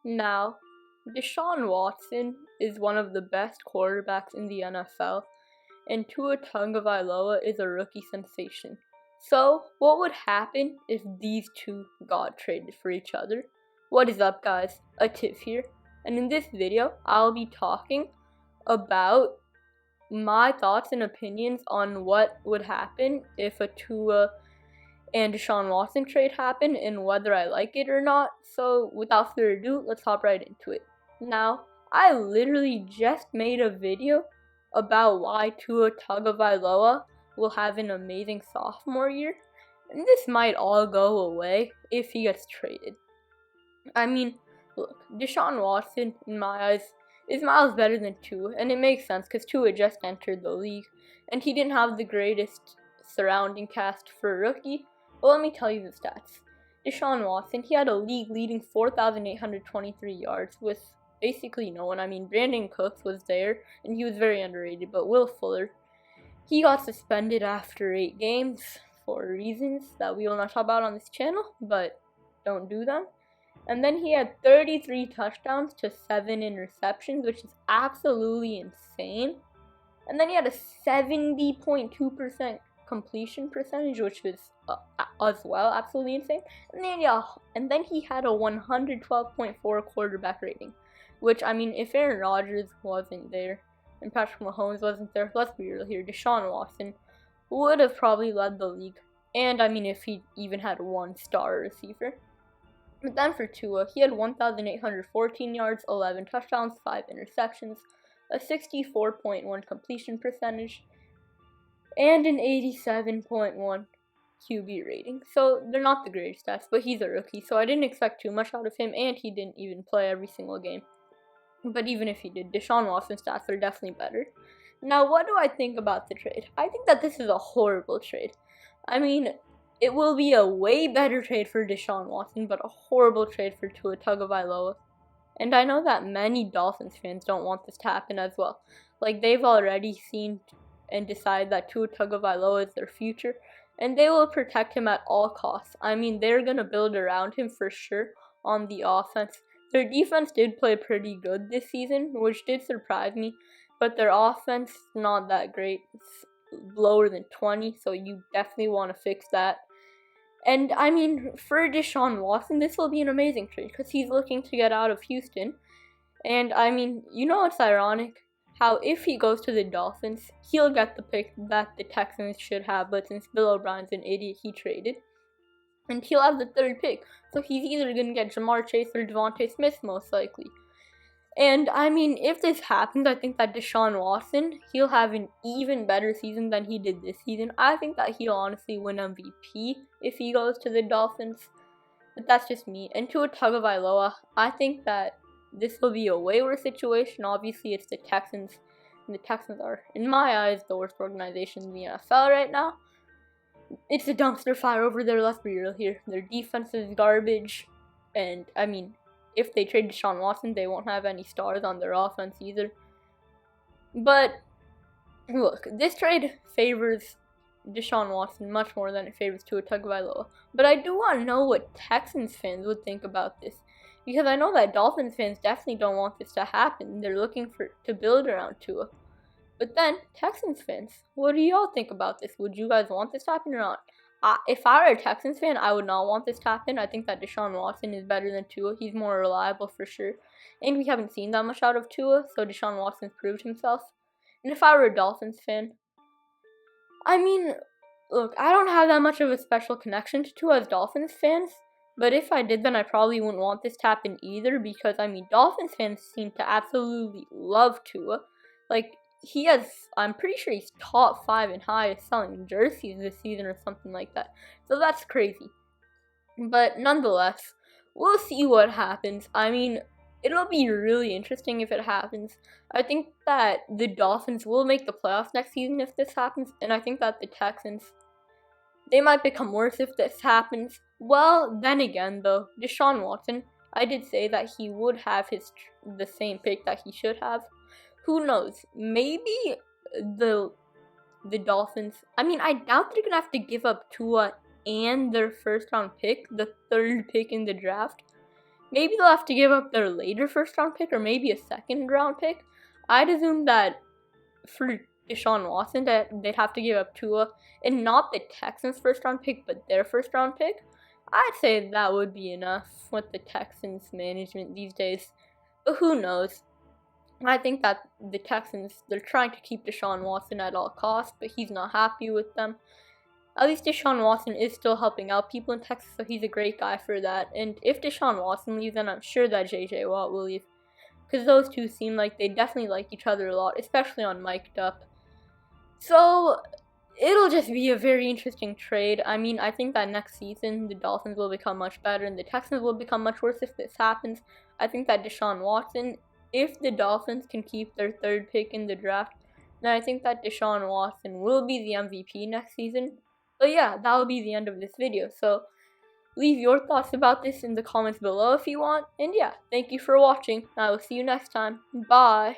Now, Deshaun Watson is one of the best quarterbacks in the NFL, and Tua Tagovailoa is a rookie sensation. So, what would happen if these two got traded for each other? What is up, guys? Ativ here, and in this video, I'll be talking about my thoughts and opinions on what would happen if a Tua and Deshaun Watson trade happened and whether I like it or not. So without further ado, let's hop right into it. Now, I literally just made a video about why Tua Tagovailoa will have an amazing sophomore year, and this might all go away if he gets traded. I mean, look, Deshaun Watson, in my eyes, is miles better than Tua, and it makes sense because Tua just entered the league, and he didn't have the greatest surrounding cast for a rookie. But let me tell you the stats. Deshaun Watson, he had a league-leading 4,823 yards with basically no one. I mean, Brandon Cooks was there, and he was very underrated, but Will Fuller, he got suspended after 8 games for reasons that we will not talk about on this channel, but don't do them. And then he had 33 touchdowns to 7 interceptions, which is absolutely insane. And then he had a 70.2% completion percentage, which was as well absolutely insane. And then he had a 112.4 quarterback rating, which, I mean, if Aaron Rodgers wasn't there and Patrick Mahomes wasn't there, let's be real here, Deshaun Watson would have probably led the league. And I mean, if he even had one star receiver. But then for Tua, he had 1,814 yards, 11 touchdowns, 5 interceptions, a 64.1 completion percentage, and an 87.1 QB rating. So they're not the greatest stats, but he's a rookie, so I didn't expect too much out of him, and he didn't even play every single game. But even if he did, Deshaun Watson's stats are definitely better. Now, what do I think about the trade? I think that this is a horrible trade. I mean, it will be a way better trade for Deshaun Watson, but a horrible trade for Tua Tagovailoa. And I know that many Dolphins fans don't want this to happen as well. Like, they've already seen and decided that Tua Tagovailoa is their future, and they will protect him at all costs. I mean, they're going to build around him for sure on the offense. Their defense did play pretty good this season, which did surprise me, but their offense is not that great. It's lower than 20, so you definitely want to fix that. And I mean, for Deshaun Watson, this will be an amazing trade because he's looking to get out of Houston. And I mean, you know what's ironic? How if he goes to the Dolphins, he'll get the pick that the Texans should have, but since Bill O'Brien's an idiot, he traded. And he'll have the 3rd pick. So he's either going to get Jamar Chase or Devontae Smith, most likely. And I mean, if this happens, I think that Deshaun Watson, he'll have an even better season than he did this season. I think that he'll honestly win MVP if he goes to the Dolphins. But that's just me. And Tua Tagovailoa, I think that this will be a way worse situation. Obviously, it's the Texans. And the Texans are, in my eyes, the worst organization in the NFL right now. It's a dumpster fire over there, let's be real here. Their defense is garbage. And, I mean, if they trade Deshaun Watson, they won't have any stars on their offense either. But, look, this trade favors Deshaun Watson much more than it favors Tua Tagovailoa. But I do want to know what Texans fans would think about this. Because I know that Dolphins fans definitely don't want this to happen. They're looking to build around Tua. But then, Texans fans, what do y'all think about this? Would you guys want this to happen or not? If I were a Texans fan, I would not want this to happen. I think that Deshaun Watson is better than Tua. He's more reliable for sure. And we haven't seen that much out of Tua, so Deshaun Watson's proved himself. And if I were a Dolphins fan, I mean, look, I don't have that much of a special connection to Tua as Dolphins fans. But if I did, then I probably wouldn't want this to happen either because, I mean, Dolphins fans seem to absolutely love Tua. Like, I'm pretty sure he's top 5 in highest selling jerseys this season or something like that. So that's crazy. But nonetheless, we'll see what happens. I mean, it'll be really interesting if it happens. I think that the Dolphins will make the playoffs next season if this happens. And I think that the Texans, they might become worse if this happens. Well, then again, though, Deshaun Watson, I did say that he would have the same pick that he should have. Who knows? Maybe the Dolphins. I mean, I doubt they're gonna have to give up Tua and their first round pick, the 3rd pick in the draft. maybe they'll have to give up their later first round pick or maybe a second round pick. I'd assume that for Deshaun Watson that they'd have to give up Tua and not the Texans first round pick but their first round pick. I'd say that would be enough with the Texans management these days. But who knows? I think that the Texans, they're trying to keep Deshaun Watson at all costs, but he's not happy with them. At least Deshaun Watson is still helping out people in Texas, so he's a great guy for that. And if Deshaun Watson leaves, then I'm sure that J.J. Watt will leave. Because those two seem like they definitely like each other a lot, especially on mic'd up. So, it'll just be a very interesting trade. I mean, I think that next season, the Dolphins will become much better, and the Texans will become much worse if this happens. I think that Deshaun Watson, if the Dolphins can keep their third pick in the draft, then I think that Deshaun Watson will be the MVP next season. But yeah, that will be the end of this video. So, leave your thoughts about this in the comments below if you want. And yeah, thank you for watching. I will see you next time. Bye.